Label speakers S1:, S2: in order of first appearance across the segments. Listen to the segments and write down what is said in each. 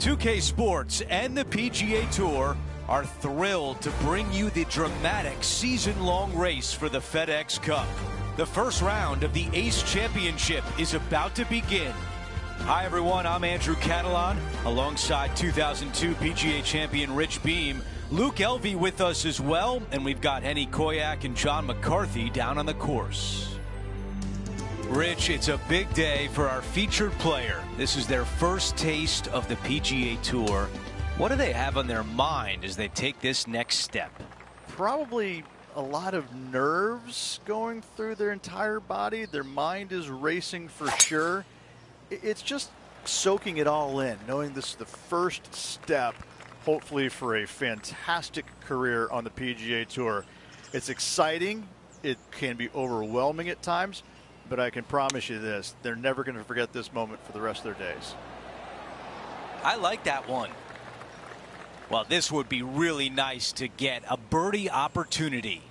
S1: 2K Sports and the PGA Tour are thrilled to bring you the dramatic season-long race for the FedEx Cup. The first round of the Ace Championship is about to begin. Hi everyone, I'm Andrew Catalan, alongside 2002 PGA champion Rich Beem. Luke Elvey with us as well, and we've got Henny Koyak and John McCarthy down on the course. Rich, it's a big day for our featured player. This is their first taste of the PGA Tour. What do they have on their mind as they take this next step?
S2: Probably a lot of nerves going through their entire body. Their mind is racing for sure. It's just soaking it all in, knowing this is the first step, hopefully, for a fantastic career on the PGA Tour. It's exciting. It can be overwhelming at times, but I can promise you this, they're never going to forget this moment for the rest of their days.
S1: I like that one. Well, this would be really nice to get a birdie opportunity.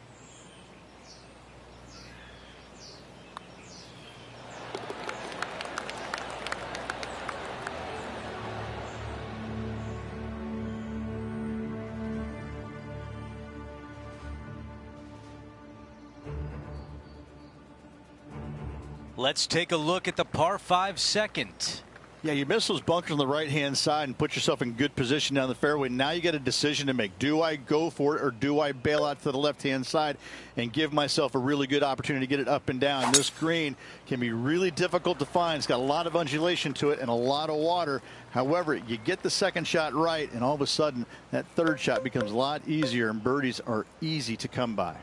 S1: Let's take a look at the par 5 second.
S2: Yeah, you miss those bunkers on the right-hand side and put yourself in good position down the fairway. Now you got a decision to make. Do I go for it or do I bail out to the left-hand side and give myself a really good opportunity to get it up and down? This green can be really difficult to find. It's got a lot of undulation to it and a lot of water. However, you get the second shot right, and all of a sudden that third shot becomes a lot easier, and birdies are easy to come by.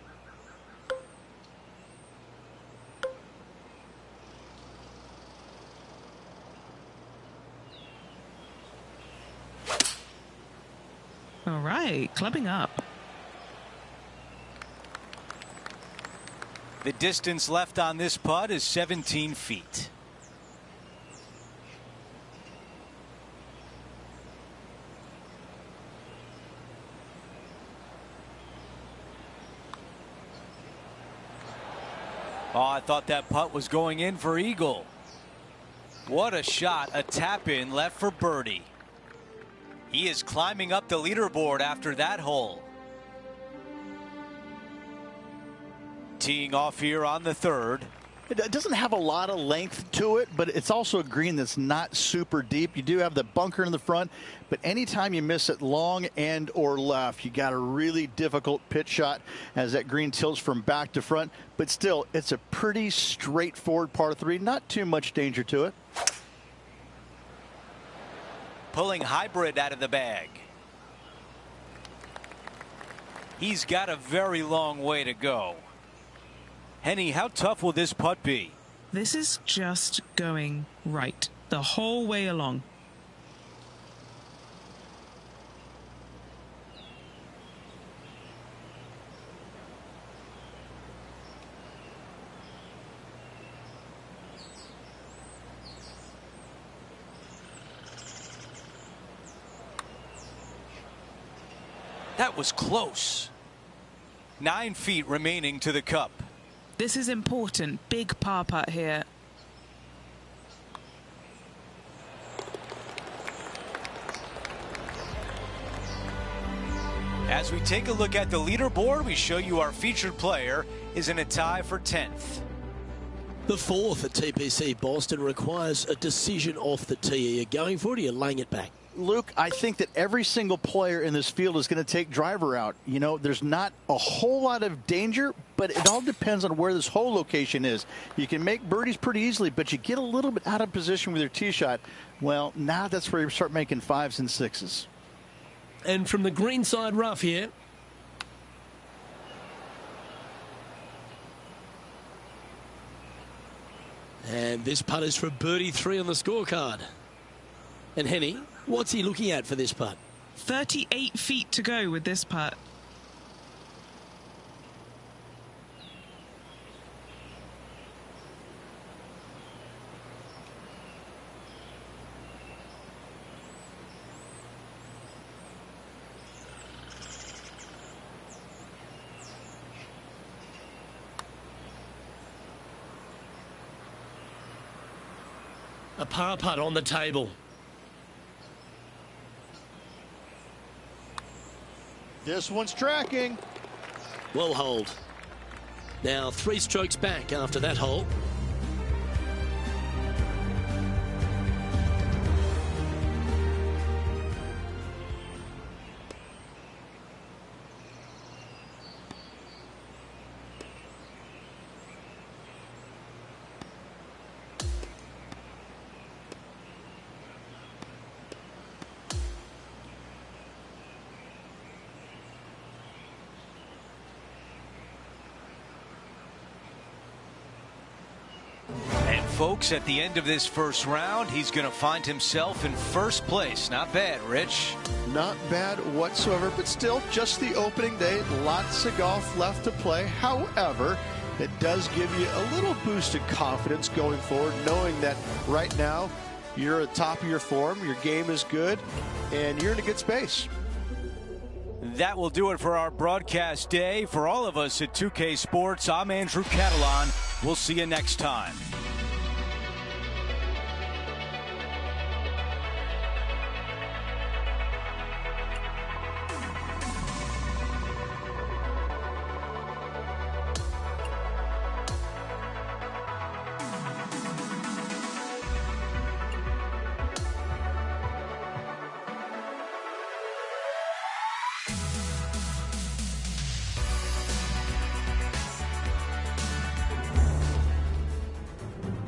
S3: All right, clubbing up.
S1: The distance left on this putt is 17 feet. Oh, I thought that putt was going in for eagle. What a shot, a tap in left for birdie. He is climbing up the leaderboard after that hole. Teeing off here on the third.
S2: It doesn't have a lot of length to it, but it's also a green that's not super deep. You do have the bunker in the front, but anytime you miss it long and or left, you got a really difficult pitch shot as that green tilts from back to front. But still, it's a pretty straightforward par 3. Not too much danger to it.
S1: Pulling hybrid out of the bag. He's got a very long way to go. Henny, how tough will this putt be?
S3: This is just going right the whole way along.
S1: That was close. 9 feet remaining to the cup.
S3: This is important. Big par putt here.
S1: As we take a look at the leaderboard, we show you our featured player is in a tie for 10th.
S4: The fourth at TPC Boston requires a decision off the tee. Are you going for it or are you laying it back?
S2: Luke, I think that every single player in this field is going to take driver out. You know, there's not a whole lot of danger, but it all depends on where this hole location is. You can make birdies pretty easily, but you get a little bit out of position with your tee shot. Well, now that's where you start making 5s and 6s.
S4: And from the green side rough here. And this putt is for birdie 3 on the scorecard. And Henny, what's he looking at for this putt?
S3: 38 feet to go with this putt.
S4: A par putt on the table.
S2: This one's tracking.
S4: Well holed. Now 3 strokes back after that hole.
S1: Folks, at the end of this first round, he's going to find himself in first place. Not bad, Rich.
S2: Not bad whatsoever, but still just the opening day. Lots of golf left to play. However, it does give you a little boost of confidence going forward, knowing that right now you're at the top of your form, your game is good, and you're in a good space.
S1: That will do it for our broadcast day. For all of us at 2K Sports, I'm Andrew Catalan. We'll see you next time.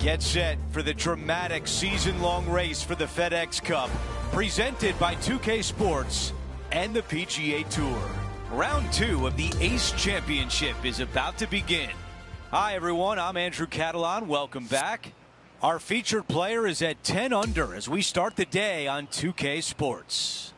S1: Get set for the dramatic season-long race for the FedEx Cup, presented by 2K Sports and the PGA Tour. Round 2 of the Ace Championship is about to begin. Hi, everyone. I'm Andrew Catalan. Welcome back. Our featured player is at 10 under as we start the day on 2K Sports.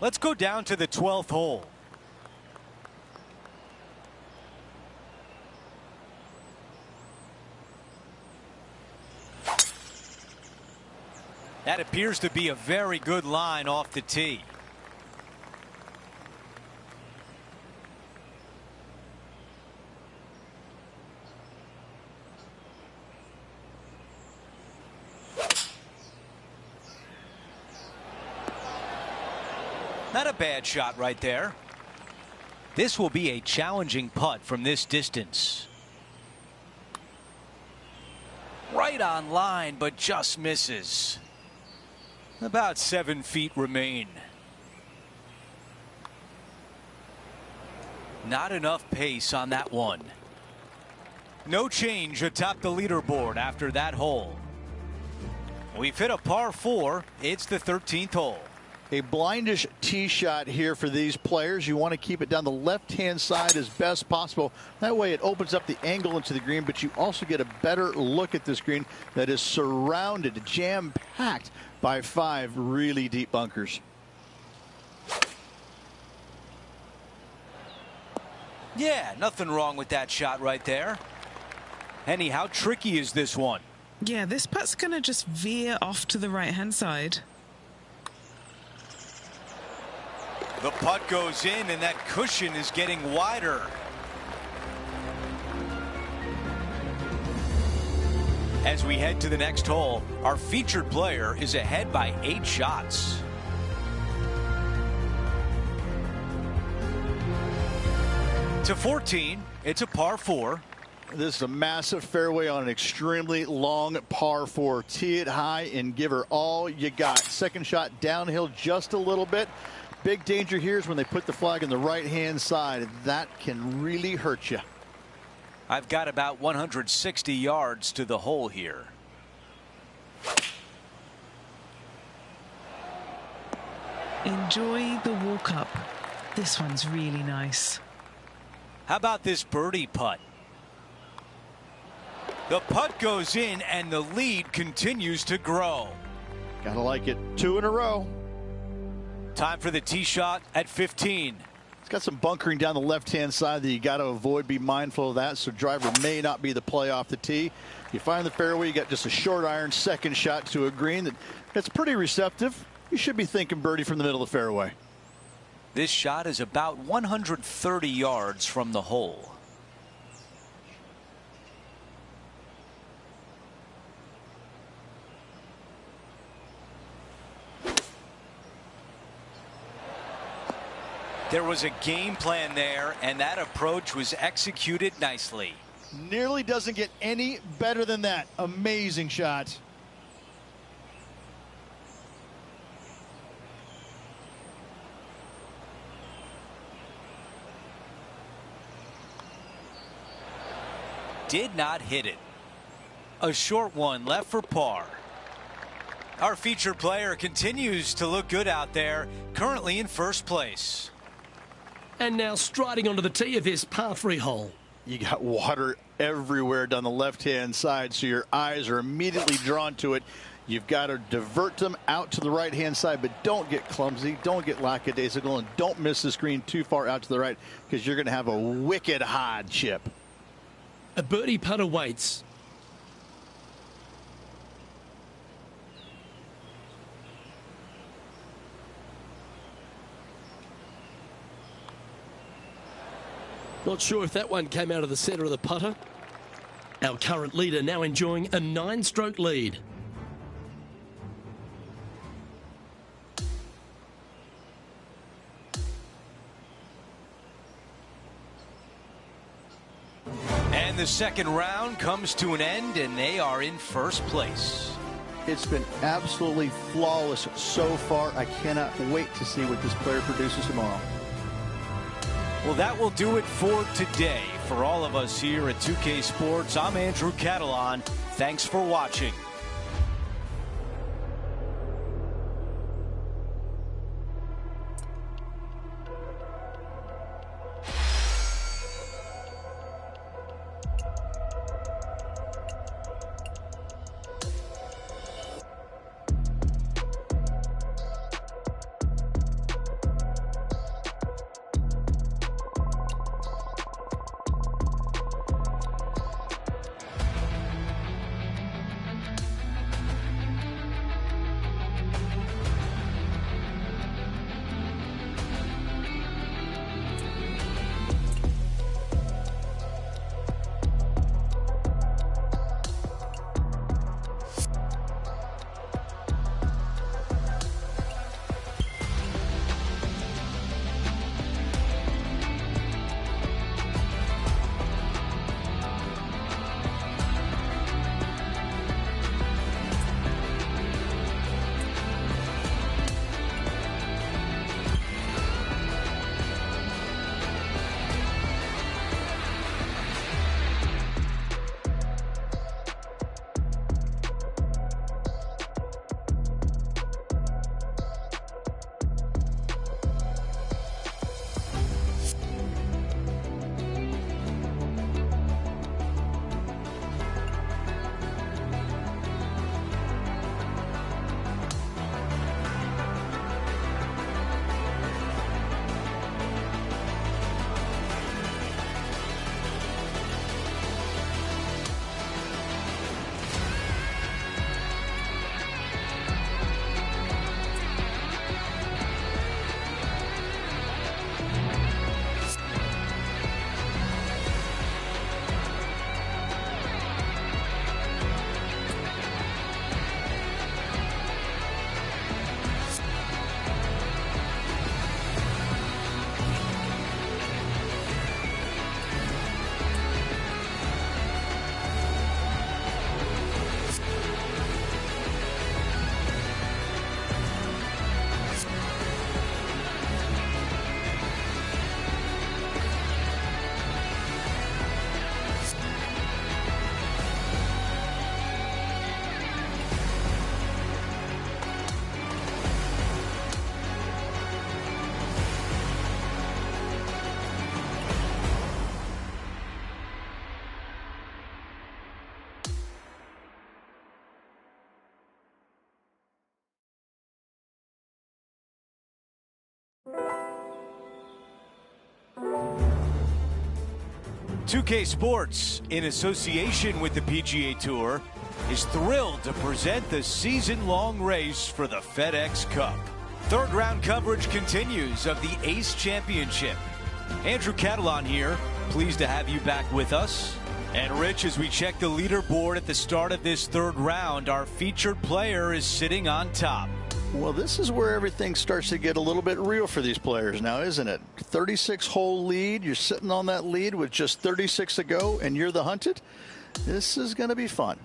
S1: Let's go down to the 12th hole. That appears to be a very good line off the tee. Not a bad shot right there. This will be a challenging putt from this distance. Right on line, but just misses. About 7 feet remain. Not enough pace on that one. No change atop the leaderboard after that hole. We've hit a par 4. It's the 13th hole.
S2: A blindish tee shot here for these players. You want to keep it down the left-hand side as best possible. That way it opens up the angle into the green, but you also get a better look at this green that is surrounded, jam-packed by 5 really deep bunkers.
S1: Yeah, nothing wrong with that shot right there. Henny, how tricky is this one?
S3: Yeah, this putt's going to just veer off to the right-hand side.
S1: The putt goes in, and that cushion is getting wider. As we head to the next hole, our featured player is ahead by 8 shots. To 14, it's a par 4.
S2: This is a massive fairway on an extremely long par 4. Tee it high and give her all you got. Second shot downhill just a little bit. Big danger here is when they put the flag on the right-hand side. That can really hurt you.
S1: I've got about 160 yards to the hole here.
S3: Enjoy the walk up. This one's really nice.
S1: How about this birdie putt? The putt goes in and the lead continues to grow.
S2: Gotta like it. 2 in a row.
S1: Time for the tee shot at 15.
S2: It's got some bunkering down the left-hand side that you got to avoid. Be mindful of that. So driver may not be the play off the tee. You find the fairway. You got just a short iron second shot to a green that's pretty receptive. You should be thinking birdie from the middle of the fairway.
S1: This shot is about 130 yards from the hole. There was a game plan there, and that approach was executed nicely.
S5: Nearly doesn't get any better than that. Amazing shot.
S1: Did not hit it. A short one left for par. Our featured player continues to look good out there, currently in first place.
S4: And now striding onto the tee of his par 3 hole.
S5: You got water everywhere down the left-hand side, so your eyes are immediately drawn to it. You've got to divert them out to the right-hand side, but don't get clumsy, don't get lackadaisical, and don't miss the screen too far out to the right, because you're going to have a wicked hard chip.
S4: A birdie putt awaits. Not sure if that one came out of the center of the putter. Our current leader now enjoying a 9-stroke lead.
S1: And the second round comes to an end, and they are in first place.
S5: It's been absolutely flawless so far. I cannot wait to see what this player produces tomorrow.
S1: Well, that will do it for today. For all of us here at 2K Sports, I'm Andrew Catalan. Thanks for watching. .2K Sports, in association with the PGA Tour, is thrilled to present the season-long race for the FedEx Cup. Third round coverage continues of the Ace Championship. Andrew Catalan here. Pleased to have you back with us. And Rich, as we check the leaderboard at the start of this third round, our featured player is sitting on top.
S5: Well, this is where everything starts to get a little bit real for these players now, isn't it? 36-hole lead. You're sitting on that lead with just 36 to go, and you're the hunted. This is going to be fun.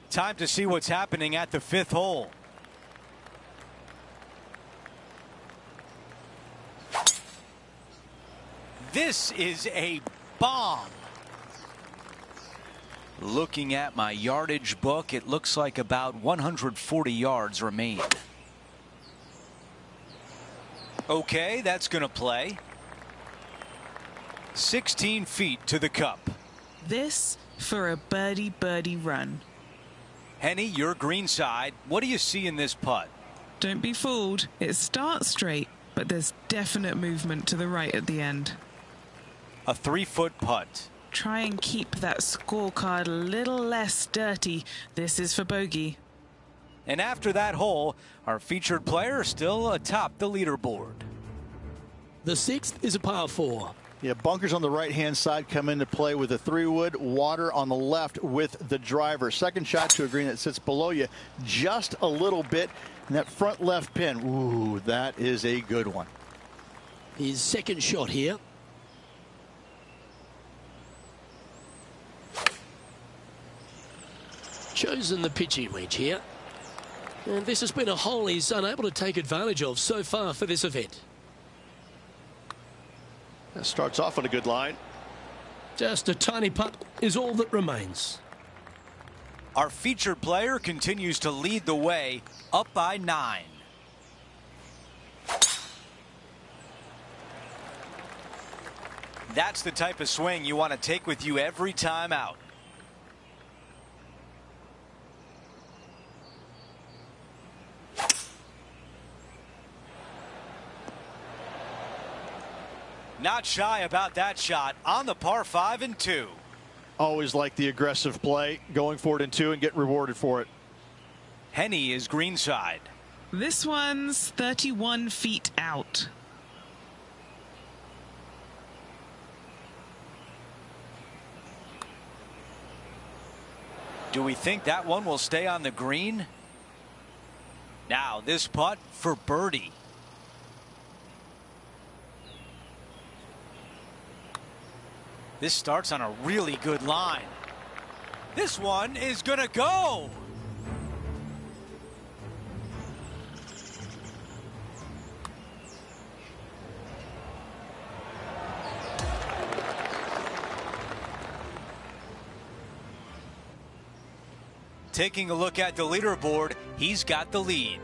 S1: Time to see what's happening at the fifth hole. This is a bomb. Looking at my yardage book, it looks like about 140 yards remain. Okay, that's going to play. 16 feet to the cup.
S3: This for a birdie run.
S1: Henny, your green side. What do you see in this putt?
S3: Don't be fooled. It starts straight, but there's definite movement to the right at the end.
S1: A 3-foot putt.
S3: Try and keep that scorecard a little less dirty. This is for bogey.
S1: And after that hole, our featured player still atop the leaderboard.
S4: The sixth is a par 4.
S5: Yeah, bunkers on the right-hand side come into play with a 3-wood, water on the left with the driver. Second shot to a green that sits below you just a little bit. And that front left pin, ooh, that is a good one.
S4: His second shot here. Chosen the pitching wedge here. And this has been a hole he's unable to take advantage of so far for this event.
S5: That starts off on a good line.
S4: Just a tiny putt is all that remains.
S1: Our featured player continues to lead the way, up by 9. That's the type of swing you want to take with you every time out. Not shy about that shot on the par 5 and 2.
S5: Always like the aggressive play, going for it in 2 and get rewarded for it.
S1: Henny is greenside.
S3: This one's 31 feet out.
S1: Do we think that one will stay on the green? Now this putt for birdie. This starts on a really good line. This one is gonna go. Taking a look at the leaderboard, he's got the lead.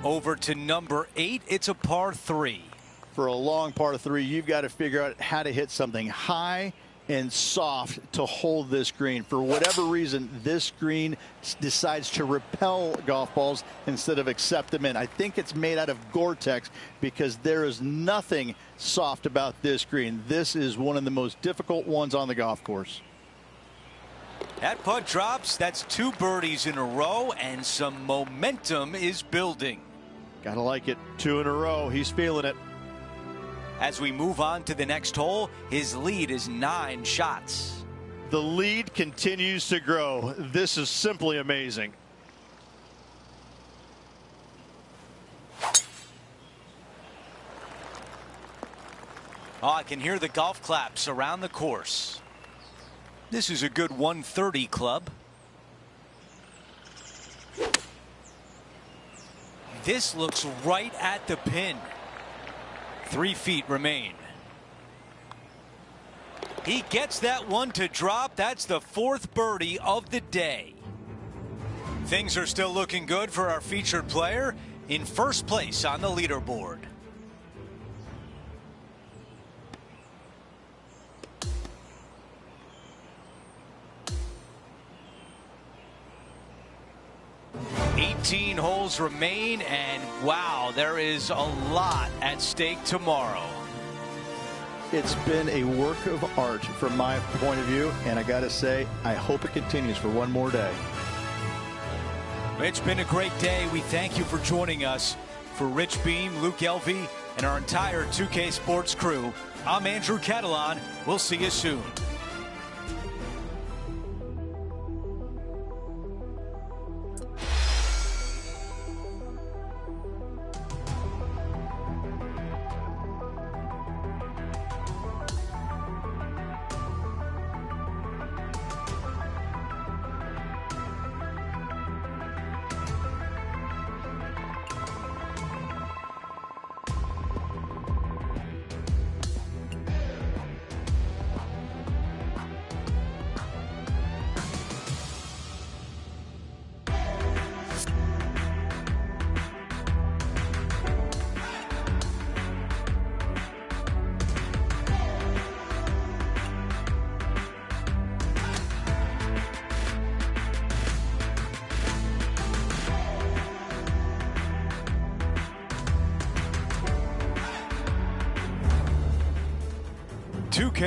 S1: Over to number 8, it's a par 3.
S5: For a long par 3, you've got to figure out how to hit something high and soft to hold this green. For whatever reason, this green decides to repel golf balls instead of accept them in. I think it's made out of Gore-Tex because there is nothing soft about this green. This is one of the most difficult ones on the golf course.
S1: That putt drops. That's 2 birdies in a row, and some momentum is building.
S5: Gotta like it. 2 in a row. He's feeling it.
S1: As we move on to the next hole, his lead is 9 shots.
S5: The lead continues to grow. This is simply amazing.
S1: Oh, I can hear the golf claps around the course. This is a good 130 club. This looks right at the pin. 3 feet remain. He gets that one to drop. That's the 4th birdie of the day. Things are still looking good for our featured player in first place on the leaderboard. Eighteen holes remain, and wow, there is a lot at stake tomorrow.
S5: It's been a work of art from my point of view, and I got to say, I hope it continues for one more day.
S1: It's been a great day. We thank you for joining us. For Rich Beam, Luke Elvey, and our entire 2K Sports crew, I'm Andrew Catalan. We'll see you soon.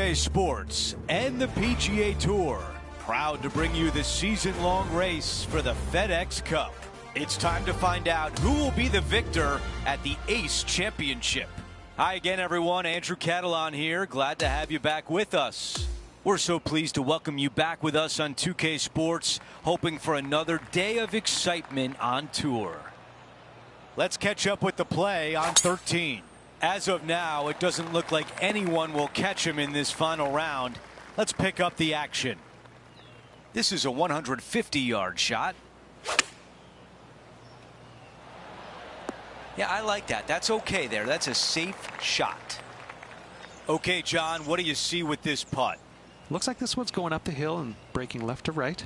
S1: TheFiftyOne's Sports and the PGA Tour, proud to bring you the season-long race for the FedEx Cup. It's time to find out who will be the victor at the Ace Championship. Hi again, everyone. Andrew Catalan here. Glad to have you back with us. We're so pleased to welcome you back with us on 2K Sports, hoping for another day of excitement on tour. Let's catch up with the play on 13. As of now, it doesn't look like anyone will catch him in this final round. Let's pick up the action. This is a 150-yard shot. Yeah, I like that. That's okay there. That's a safe shot. Okay, John, what do you see with this putt?
S6: Looks like this one's going up the hill and breaking left to right.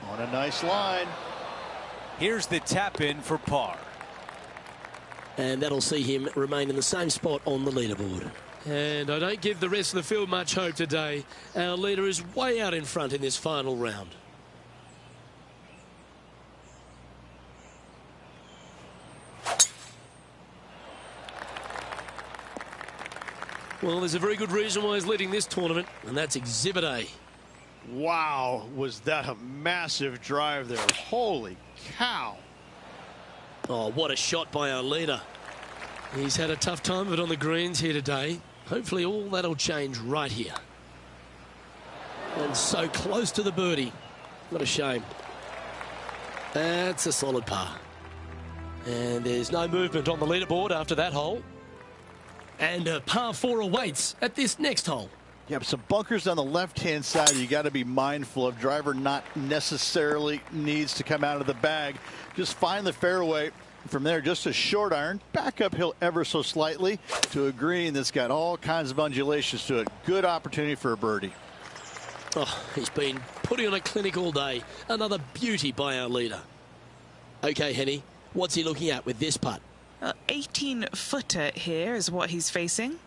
S5: On a nice line.
S1: Here's the tap in for par.
S4: And that'll see him remain in the same spot on the leaderboard. And I don't give the rest of the field much hope today. Our leader is way out in front in this final round. Well, there's a very good reason why he's leading this tournament, and that's Exhibit A.
S5: Wow, was that a massive drive there. Holy cow.
S4: Oh, what a shot by our leader. He's had a tough time of it on the greens here today. Hopefully all that'll change right here. And so close to the birdie. What a shame. That's a solid par. And there's no movement on the leaderboard after that hole. And a par 4 awaits at this next hole.
S5: Yeah, but some bunkers on the left-hand side you got to be mindful of. Driver not necessarily needs to come out of the bag. Just find the fairway. From there, just a short iron, back uphill ever so slightly to a green that's got all kinds of undulations to it. Good opportunity for a birdie.
S4: Oh, he's been putting on a clinic all day. Another beauty by our leader. Okay, Henny, what's he looking at with this putt?
S3: 18-footer here is what he's facing.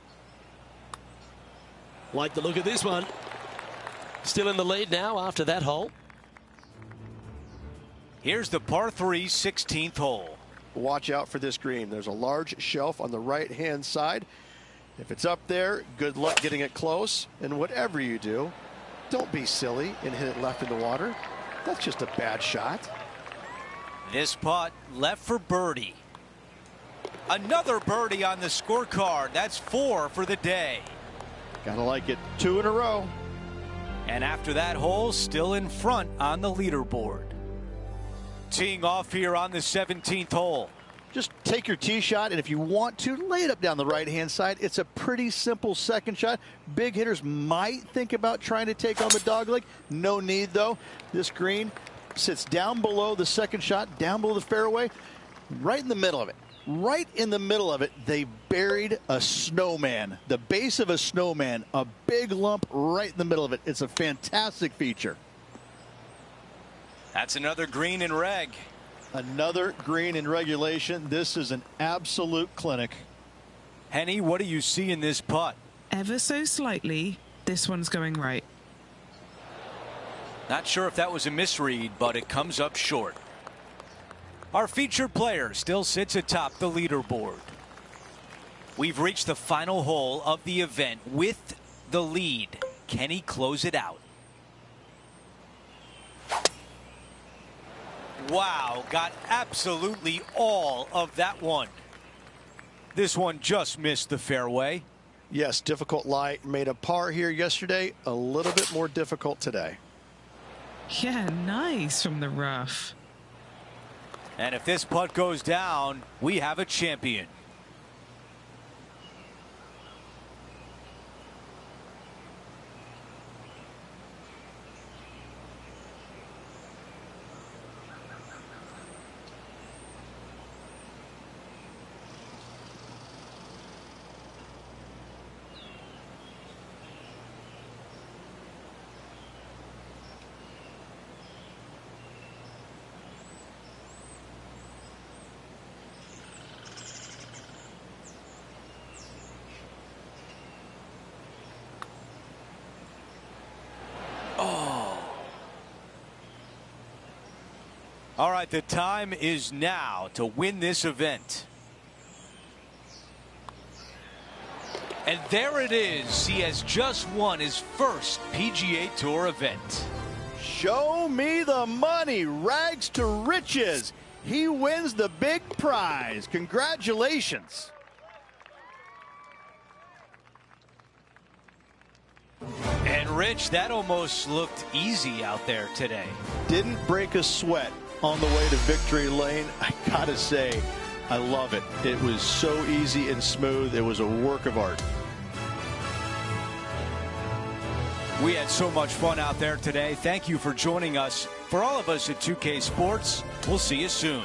S4: Like the look of this one. Still in the lead now after that hole.
S1: Here's the par 3 16th hole.
S7: Watch out for this green. There's a large shelf on the right-hand side. If it's up there, good luck getting it close. And whatever you do, don't be silly and hit it left in the water. That's just a bad shot.
S1: This putt left for birdie. Another birdie on the scorecard. That's 4 for the day.
S5: Gotta like it. 2 in a row.
S1: And after that hole, still in front on the leaderboard. Teeing off here on the 17th hole.
S5: Just take your tee shot, and if you want to, lay it up down the right-hand side. It's a pretty simple second shot. Big hitters might think about trying to take on the dogleg. No need, though. This green sits down below the second shot, down below the fairway, right in the middle of it. Right in the middle of it, they buried a snowman. The base of a snowman, a big lump right in the middle of it. It's a fantastic feature.
S1: That's another green in reg.
S5: Another green in regulation. This is an absolute clinic.
S1: Henny, what do you see in this putt?
S3: Ever so slightly, this one's going right.
S1: Not sure if that was a misread, but it comes up short. Our featured player still sits atop the leaderboard. We've reached the final hole of the event with the lead. Can he close it out? Wow, got absolutely all of that one. This one just missed the fairway.
S7: Yes, difficult lie. Made a par here yesterday. A little bit more difficult today.
S3: Yeah, nice from the rough.
S1: And if this putt goes down, we have a champion. All right, the time is now to win this event. And there it is. He has just won his first PGA Tour event.
S5: Show me the money. Rags to riches. He wins the big prize. Congratulations.
S1: And Rich, that almost looked easy out there today.
S5: Didn't break a sweat on the way to victory lane. I gotta say, I love it. It was so easy and smooth. It was a work of art.
S1: We had so much fun out there today. Thank you for joining us. For all of us at 2K Sports, we'll see you soon.